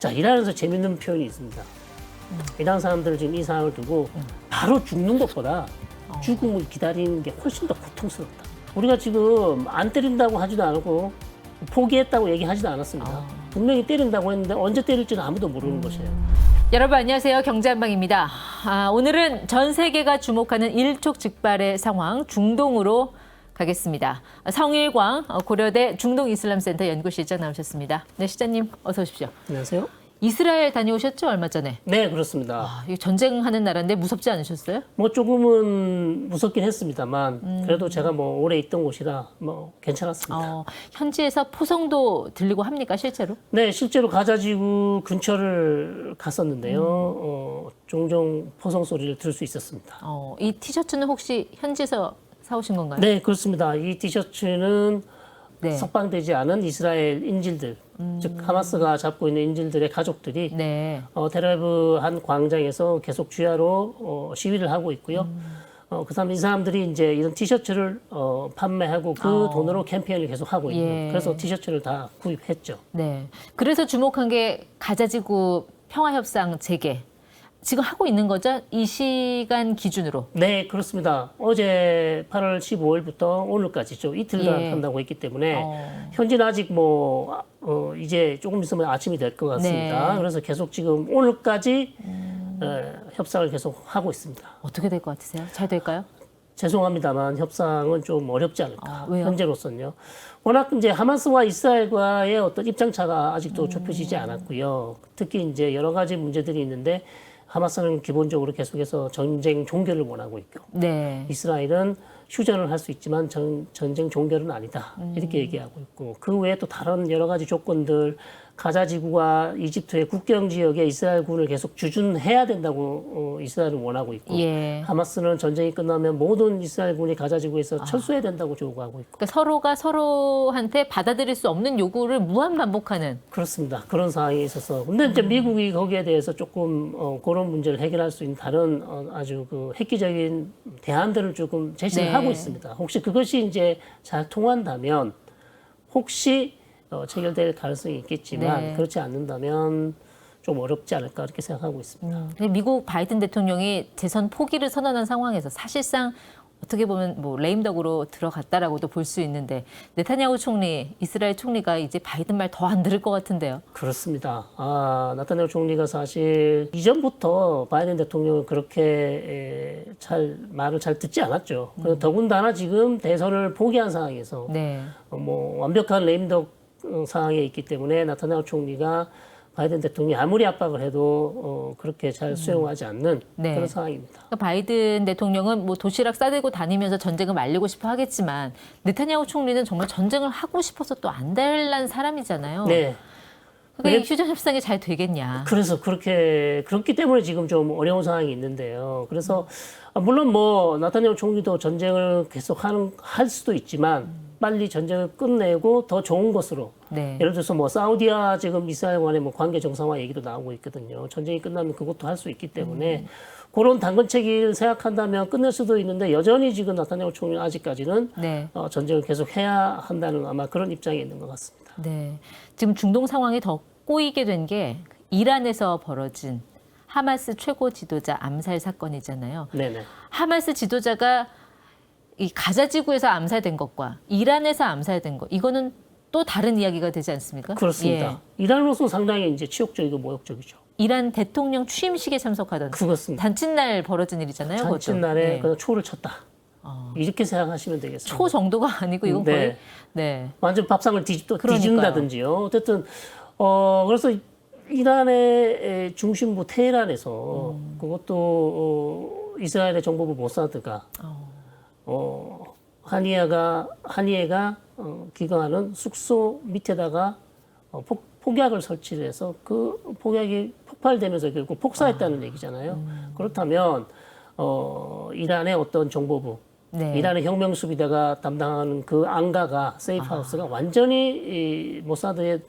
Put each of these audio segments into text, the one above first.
자, 이란에서 재밌는 표현이 있습니다. 이란 사람들은 지금 이 상황을 두고 바로 죽는 것보다 죽음을 기다리는 게 훨씬 더 고통스럽다. 우리가 지금 안 때린다고 하지도 않고 포기했다고 얘기하지도 않았습니다. 분명히 때린다고 했는데 언제 때릴지는 아무도 모르는 것이에요. 여러분 안녕하세요. 경제한방입니다. 오늘은 전 세계가 주목하는 일촉즉발의 상황 중동으로 가겠습니다. 성일광 고려대 중동이슬람센터 연구실장 나오셨습니다. 네, 시장님 어서 오십시오. 안녕하세요. 이스라엘 다녀오셨죠? 얼마 전에. 네, 그렇습니다. 이거 전쟁하는 나라인데 무섭지 않으셨어요? 뭐 조금은 무섭긴 했습니다만 그래도 제가 뭐 오래 있던 곳이라 뭐 괜찮았습니다. 현지에서 포성도 들리고 합니까 실제로? 네, 실제로 가자지구 근처를 갔었는데요. 종종 포성 소리를 들을 수 있었습니다. 이 티셔츠는 혹시 현지에서 사오신 건가요? 네, 그렇습니다. 이 티셔츠는 네. 석방되지 않은 이스라엘 인질들, 즉 하마스가 잡고 있는 인질들의 가족들이 네. 텔아비브 한 광장에서 계속 주야로 시위를 하고 있고요. 이 사람들이 이제 이런 티셔츠를 판매하고 그 돈으로 캠페인을 계속 하고 있는. 예. 그래서 티셔츠를 다 구입했죠. 네. 그래서 주목한 게 가자지구 평화협상 재개. 지금 하고 있는 거죠? 이 시간 기준으로. 네, 그렇습니다. 어제 8월 15일부터 오늘까지죠. 이틀간 예. 한다고 했기 때문에 현지는 아직 뭐 이제 조금 있으면 아침이 될 것 같습니다. 네. 그래서 계속 지금 오늘까지 협상을 계속 하고 있습니다. 어떻게 될 것 같으세요? 잘 될까요? 죄송합니다만 협상은 좀 어렵지 않을까. 왜요? 현재로서는요. 워낙 이제 하마스와 이스라엘과의 어떤 입장차가 아직도 좁혀지지 않았고요. 특히 이제 여러 가지 문제들이 있는데 하마스는 기본적으로 계속해서 전쟁 종결을 원하고 있고 네. 이스라엘은 휴전을 할 수 있지만 전쟁 종결은 아니다. 이렇게 얘기하고 있고 그 외에 또 다른 여러 가지 조건들 가자지구와 이집트의 국경 지역에 이스라엘군을 계속 주둔해야 된다고 이스라엘은 원하고 있고 예. 하마스는 전쟁이 끝나면 모든 이스라엘군이 가자지구에서 철수해야 된다고 요구하고 있고 그러니까 서로가 서로한테 받아들일 수 없는 요구를 무한 반복하는. 그렇습니다. 그런 상황이 있어서 근데 이제 미국이 거기에 대해서 조금 그런 문제를 해결할 수 있는 다른 아주 그 획기적인 대안들을 조금 제시를 네. 하고 있습니다. 혹시 그것이 이제 잘 통한다면 혹시 체결될 가능성이 있겠지만 네. 그렇지 않는다면 좀 어렵지 않을까 이렇게 생각하고 있습니다. 근데 미국 바이든 대통령이 재선 포기를 선언한 상황에서 사실상 어떻게 보면 뭐 레임덕으로 들어갔다라고도 볼 수 있는데 네타냐후 총리, 이스라엘 총리가 이제 바이든 말 더 안 들을 것 같은데요. 그렇습니다. 나타냐후 총리가 사실 이전부터 바이든 대통령은 그렇게 말을 잘 듣지 않았죠. 더군다나 지금 대선을 포기한 상황에서 네. 뭐 완벽한 레임덕 상황에 있기 때문에 나타냐후 총리가 바이든 대통령이 아무리 압박을 해도 그렇게 잘 수용하지 않는 네. 그런 상황입니다. 그러니까 바이든 대통령은 뭐 도시락 싸들고 다니면서 전쟁을 말리고 싶어 하겠지만 네타냐후 총리는 정말 전쟁을 하고 싶어서 또 안 될란 사람이잖아요. 네. 그러니까 이 휴전 협상이 잘 되겠냐. 그래서 그렇기 때문에 지금 좀 어려운 상황이 있는데요. 그래서 물론 뭐 나타냐후 총리도 전쟁을 계속 할 수도 있지만 빨리 전쟁을 끝내고 더 좋은 것으로 네. 예를 들어서 뭐 사우디와 지금 이스라엘 간의 뭐 관계 정상화 얘기도 나오고 있거든요. 전쟁이 끝나면 그것도 할 수 있기 때문에 그런 당근책을 생각한다면 끝낼 수도 있는데 여전히 지금 나타냐후 총리는 아직까지는 네. 전쟁을 계속 해야 한다는 아마 그런 입장에 있는 것 같습니다. 네. 지금 중동 상황이 더 꼬이게 된 게 이란에서 벌어진 하마스 최고 지도자 암살 사건이잖아요. 네네. 하마스 지도자가 이 가자지구에서 암살된 것과 이란에서 암살된 것, 이거는 또 다른 이야기가 되지 않습니까? 그렇습니다. 예. 이란으로서는 상당히 이제 치욕적이고 모욕적이죠. 이란 대통령 취임식에 참석하던 그렇습니다. 단짓날 벌어진 일이잖아요. 그것도. 잔칫날에 예. 그냥 초를 쳤다. 이렇게 생각하시면 되겠습니다. 초 정도가 아니고 이건 네. 거의 네. 완전 밥상을 그러니까요. 뒤진다든지요. 어쨌든 그래서 이란의 중심부 테헤란에서 그것도 이스라엘의 정보부 모사드가 한이에가 기거하는 숙소 밑에다가 폭약을 설치를 해서 그 폭약이 폭발되면서 결국 폭사했다는 얘기잖아요. 그렇다면 이란의 어떤 정보부, 네. 이란의 혁명수비대가 담당하는 그 안가가 세이프하우스가 완전히 이 모사드의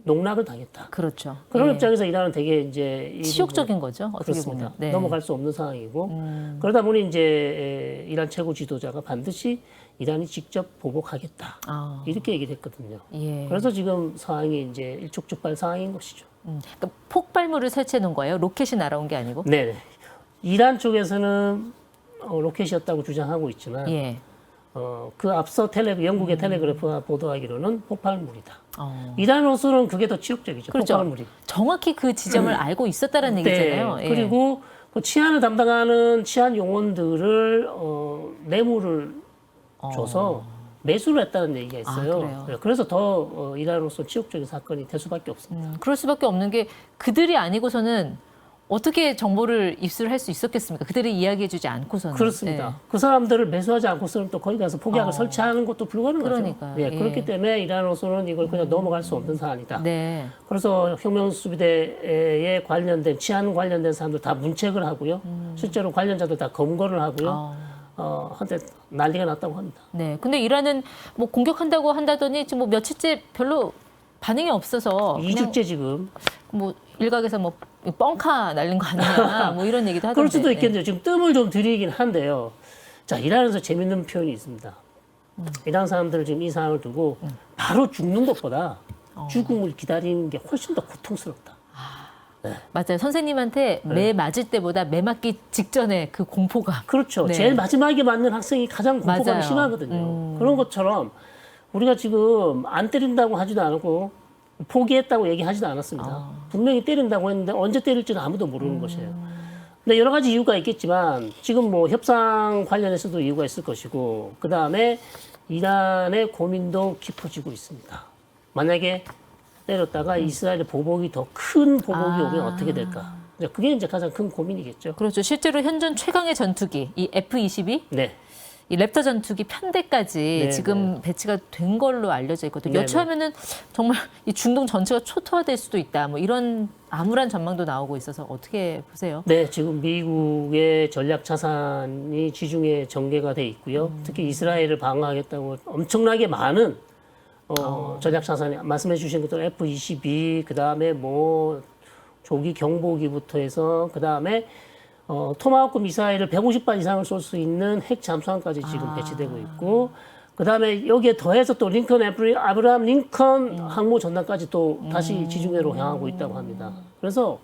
농락을 당했다. 그렇죠. 그런 예. 입장에서 이란은 되게 이제 치욕적인 거죠. 어떻게 그렇습니다. 보면. 네. 넘어갈 수 없는 상황이고 그러다 보니 이제 이란 최고 지도자가 반드시 이란이 직접 보복하겠다 아, 이렇게 얘기를 했거든요. 예. 그래서 지금 상황이 이제 일촉즉발 상황인 것이죠. 그러니까 폭발물을 설치해 놓은 거예요. 로켓이 날아온 게 아니고. 네, 이란 쪽에서는 로켓이었다고 주장하고 있지만 예. 그 앞서 영국의 텔레그래프가 보도하기로는 폭발물이다. 어. 이란으로서는 그게 더 치욕적이죠. 그렇죠. 폭발물이. 정확히 그 지점을 알고 있었다는 얘기잖아요. 네. 예. 그리고 그 치안을 담당하는 치안 요원들을 뇌물을 줘서 매수를 했다는 얘기가 있어요. 그래요? 네, 그래서 더 이란으로서 치욕적인 사건이 될 수밖에 없습니다. 그럴 수밖에 없는 게 그들이 아니고서는 어떻게 정보를 입수할 수 있었겠습니까? 그들이 이야기해주지 않고서는. 그렇습니다. 예. 그 사람들을 매수하지 않고서는 또 거기 가서 폭약을 설치하는 것도 불가능하죠. 그러니까요. 예, 예. 그렇기 때문에 이란으로서는 이걸 그냥 넘어갈 수 없는 사안이다. 네. 그래서 혁명수비대에 관련된 치안 관련된 사람들 다 문책을 하고요. 실제로 관련자들 다 검거를 하고요. 한때 난리가 났다고 합니다. 네. 근데 이란은 뭐 공격한다고 한다더니 지금 뭐 며칠째 별로 반응이 없어서 그냥 2주째 지금. 뭐 일각에서 뭐 뻥카 날린 거 아니냐 뭐 이런 얘기도 하던데. 그럴 수도 있겠네요. 지금 뜸을 좀 들이긴 한데요. 자, 이란에서 재밌는 표현이 있습니다. 이란 사람들은 지금 이 상황을 두고 바로 죽는 것보다 죽음을 기다리는 게 훨씬 더 고통스럽다. 맞아요. 선생님한테 매 맞을 때보다 매 맞기 직전에 그 공포가. 그렇죠. 네. 제일 마지막에 맞는 학생이 가장 공포감이 맞아요. 심하거든요. 그런 것처럼 우리가 지금 안 때린다고 하지도 않고 포기했다고 얘기하지도 않았습니다. 분명히 때린다고 했는데 언제 때릴지는 아무도 모르는 것이에요. 근데 여러 가지 이유가 있겠지만 지금 뭐 협상 관련해서도 이유가 있을 것이고 그 다음에 이란의 고민도 깊어지고 있습니다. 만약에 때렸다가 이스라엘의 보복이 더 큰 보복이 오면 어떻게 될까? 그게 이제 가장 큰 고민이겠죠. 그렇죠. 실제로 현존 최강의 전투기 이 F-22 네. 이 랩터 전투기 편대까지 네, 지금 배치가 된 걸로 알려져 있거든요. 네, 여차하면은 정말 이 중동 전체가 초토화될 수도 있다. 뭐 이런 암울한 전망도 나오고 있어서 어떻게 보세요? 네, 지금 미국의 전략 자산이 지중해 전개가 돼 있고요. 특히 이스라엘을 방어하겠다고 엄청나게 많은 전략 자산이 말씀해 주신 것처럼 F-22 그다음에 뭐 조기 경보기부터 해서 그다음에 토마호크 미사일을 150발 이상을 쏠 수 있는 핵 잠수함까지 지금 배치되고 있고 그다음에 여기에 더해서 또 아브라함 링컨 항모 전단까지 또 다시 지중해로 향하고 있다고 합니다. 그래서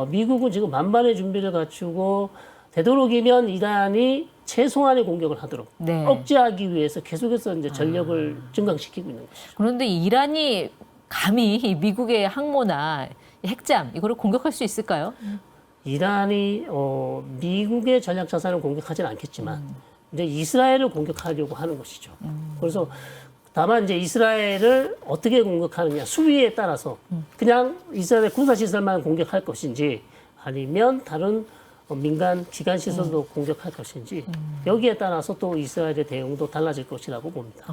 미국은 지금 만반의 준비를 갖추고 되도록이면 이란이 최소한의 공격을 하도록 네. 억제하기 위해서 계속해서 이제 전력을 증강시키고 있는 것이죠. 그런데 이란이 감히 이 미국의 항모나 핵잠 이거를 공격할 수 있을까요? 이란이 미국의 전략 자산을 공격하지는 않겠지만 이제 이스라엘을 공격하려고 하는 것이죠. 그래서 다만 이제 이스라엘을 어떻게 공격하느냐 수위에 따라서 그냥 이스라엘 군사 시설만 공격할 것인지 아니면 다른 민간 기관 시설도 공격할 것인지 여기에 따라서 또 이스라엘의 대응도 달라질 것이라고 봅니다.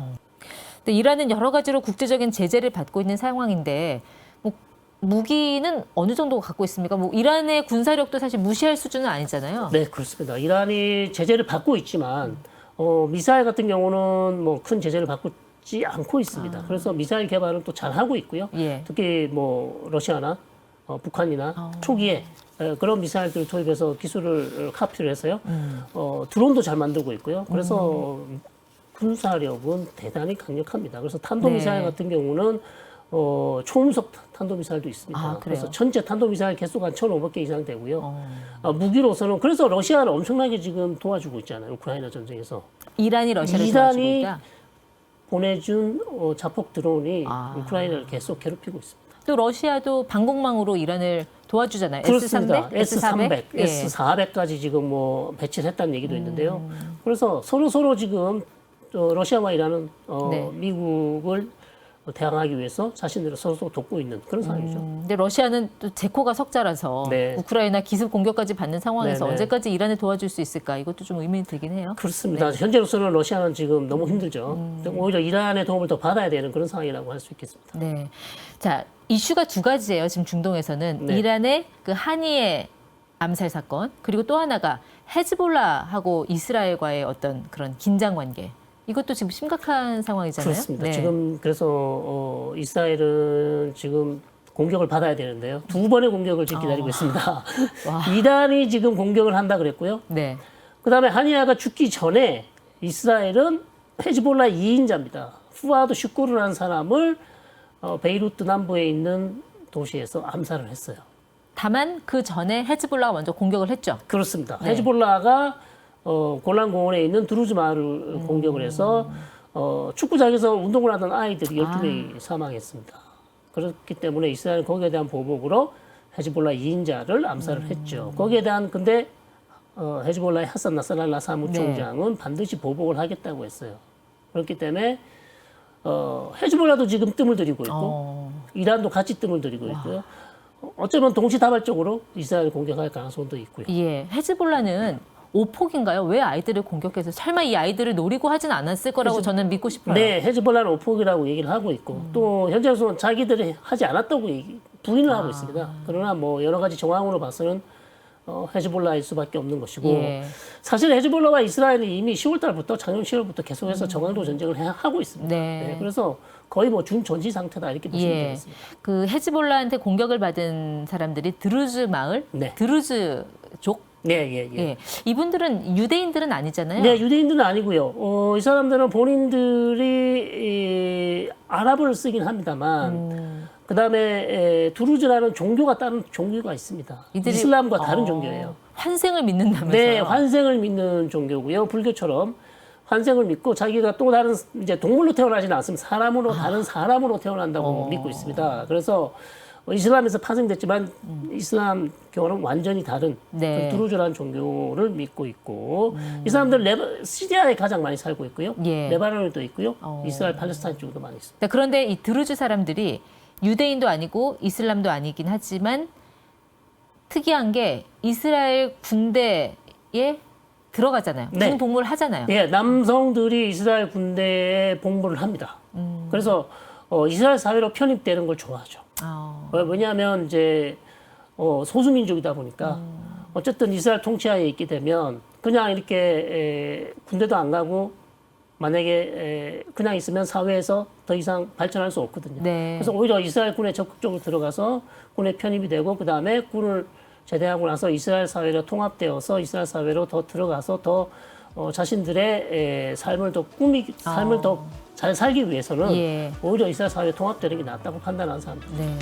근데 이란은 여러 가지로 국제적인 제재를 받고 있는 상황인데 뭐 무기는 어느 정도 갖고 있습니까? 뭐 이란의 군사력도 사실 무시할 수준은 아니잖아요. 네, 그렇습니다. 이란이 제재를 받고 있지만 미사일 같은 경우는 뭐 큰 제재를 받고 있지 않고 있습니다. 그래서 미사일 개발은 또 잘 하고 있고요. 예. 특히 뭐 러시아나 북한이나 초기에 그런 미사일들을 도입해서 기술을 카피를 해서요. 드론도 잘 만들고 있고요. 그래서 군사력은 대단히 강력합니다. 그래서 탄도미사일 네. 같은 경우는 초음속 탄도미사일도 있습니다. 아, 그래요? 그래서 전체 탄도미사일 개수가 한 1,500개 이상 되고요. 무기로서는 그래서 러시아를 엄청나게 지금 도와주고 있잖아요. 우크라이나 전쟁에서. 이란이 러시아를 이란이 도와주고 있다. 보내준 자폭 드론이 아. 우크라이나를 계속 괴롭히고 있습니다. 또 러시아도 방공망으로 이란을 도와주잖아요. 그렇습니다. S300, S300, S400까지 지금 뭐 배치를 했다는 얘기도 있는데요. 그래서 서로 지금 러시아와 이란은 네. 미국을 대항하기 위해서 자신들을 서로 돕고 있는 그런 상황이죠. 근데 러시아는 또 제코가 석자라서 네. 우크라이나 기습 공격까지 받는 상황에서 네, 네. 언제까지 이란을 도와줄 수 있을까 이것도 좀 의문이 들긴 해요. 그렇습니다. 현재로서는 러시아는 지금 너무 힘들죠. 오히려 이란의 도움을 더 받아야 되는 그런 상황이라고 할 수 있겠습니다. 네. 자, 이슈가 두 가지예요. 지금 중동에서는 네. 이란의 그 한이의 암살 사건 그리고 또 하나가 헤즈볼라하고 이스라엘과의 어떤 그런 긴장 관계. 이것도 지금 심각한 상황이잖아요. 그렇습니다. 네. 지금 그래서 이스라엘은 지금 공격을 받아야 되는데요. 2번의 공격을 지금 기다리고 있습니다. 이란이 지금 공격을 한다 그랬고요. 네. 그다음에 하니야가 죽기 전에 이스라엘은 헤즈볼라 2인자입니다. 푸아드 슈쿠르라는 사람을 베이루트 남부에 있는 도시에서 암살을 했어요. 다만 그 전에 헤즈볼라가 먼저 공격을 했죠. 그렇습니다. 네. 헤즈볼라가 골란 공원에 있는 드루즈 마을을 공격을 해서 축구장에서 운동을 하던 아이들이 12명이 사망했습니다. 그렇기 때문에 이스라엘은 거기에 대한 보복으로 헤즈볼라 2인자를 암살을 했죠. 거기에 대한 근데 헤즈볼라의 하산 나스랄라 사무총장은 반드시 보복을 하겠다고 했어요. 그렇기 때문에 헤즈볼라도 지금 뜸을 들이고 있고 이란도 같이 뜸을 들이고 있고요. 어쩌면 동시다발적으로 이스라엘 공격할 가능성도 있고요. 예, 헤즈볼라는 오폭인가요? 왜 아이들을 공격해서 설마 이 아이들을 노리고 하진 않았을 거라고 저는 믿고 싶어요. 네, 헤즈볼라는 오폭이라고 얘기를 하고 있고 또 현재로서는 자기들이 하지 않았다고 부인을 하고 있습니다. 그러나 뭐 여러 가지 정황으로 봐서는 헤즈볼라일 수밖에 없는 것이고 예. 사실 헤즈볼라와 이스라엘은 이미 10월 달부터 작년 10월부터 계속해서 정황도 전쟁을 하고 있습니다. 네. 그래서 거의 뭐 준전시 상태다 이렇게 보시면 예. 되겠습니다. 그 헤즈볼라한테 공격을 받은 사람들이 드루즈 마을, 네. 드루즈족. 네, 예. 예. 이분들은 유대인들은 아니잖아요. 네, 유대인들은 아니고요. 이 사람들은 본인들이 아랍어를 쓰긴 합니다만 그다음에 드루즈라는 종교가 다른 종교가 있습니다. 이슬람과 다른 종교예요. 환생을 믿는다면서요? 네, 환생을 믿는 종교고요. 불교처럼 환생을 믿고 자기가 또 다른 이제 동물로 태어나지는 않습니다. 사람으로 다른 사람으로 태어난다고 믿고 있습니다. 그래서 이슬람에서 파생됐지만 이슬람교는 완전히 다른 네. 그 드루즈라는 종교를 믿고 있고 이 사람들 시리아에 가장 많이 살고 있고요. 예. 레바논에도 있고요. 이스라엘 팔레스타인 쪽도 많이 있습니다. 네, 그런데 이 드루즈 사람들이 유대인도 아니고 이슬람도 아니긴 하지만 특이한 게 이스라엘 군대에 들어가잖아요. 네. 군복무를 하잖아요. 예, 남성들이 이스라엘 군대에 복무를 합니다. 그래서 이스라엘 사회로 편입되는 걸 좋아하죠. 왜냐하면 이제 소수민족이다 보니까 어쨌든 이스라엘 통치하에 있게 되면 그냥 이렇게 군대도 안 가고 만약에 그냥 있으면 사회에서 더 이상 발전할 수 없거든요. 네. 그래서 오히려 이스라엘 군에 적극적으로 들어가서 군에 편입이 되고 그 다음에 군을 제대하고 나서 이스라엘 사회로 통합되어서 이스라엘 사회로 더 들어가서 더 자신들의 삶을 더 삶을 더 잘 살기 위해서는 예. 오히려 이스라엘 사회에 통합되는 게 낫다고 판단하는 사람들. 네.